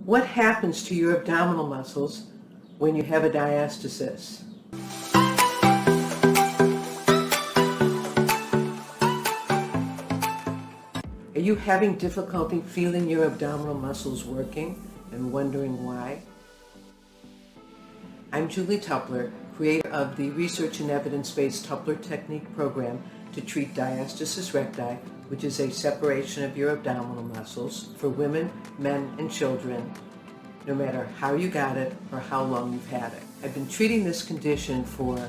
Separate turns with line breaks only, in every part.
What happens to your abdominal muscles when you have a diastasis? Are you having difficulty feeling your abdominal muscles working and wondering why? I'm Julie Tupler, creator of the research and evidence-based Tupler Technique program to treat diastasis recti, which is a separation of your abdominal muscles for women, men, and children, no matter how you got it or how long you've had it. I've been treating this condition for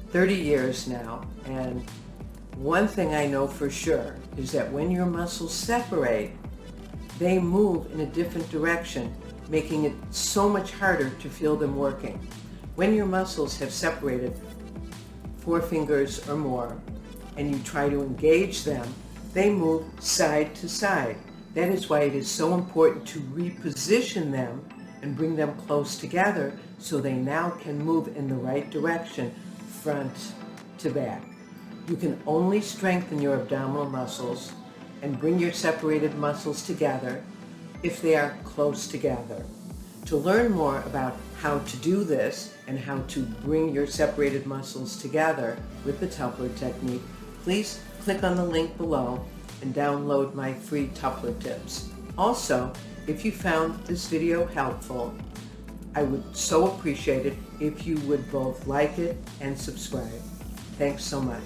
30 years now, and one thing I know for sure is that when your muscles separate, they move in a different direction, making it so much harder to feel them working. When your muscles have separated 4 fingers or more, and you try to engage them, they move side to side. That is why it is so important to reposition them and bring them close together so they now can move in the right direction, front to back. You can only strengthen your abdominal muscles and bring your separated muscles together if they are close together. To learn more about how to do this and how to bring your separated muscles together with the Tupler Technique, please click on the link below and download my free Tupler tips. Also, if you found this video helpful, I would so appreciate it if you would both like it and subscribe. Thanks so much.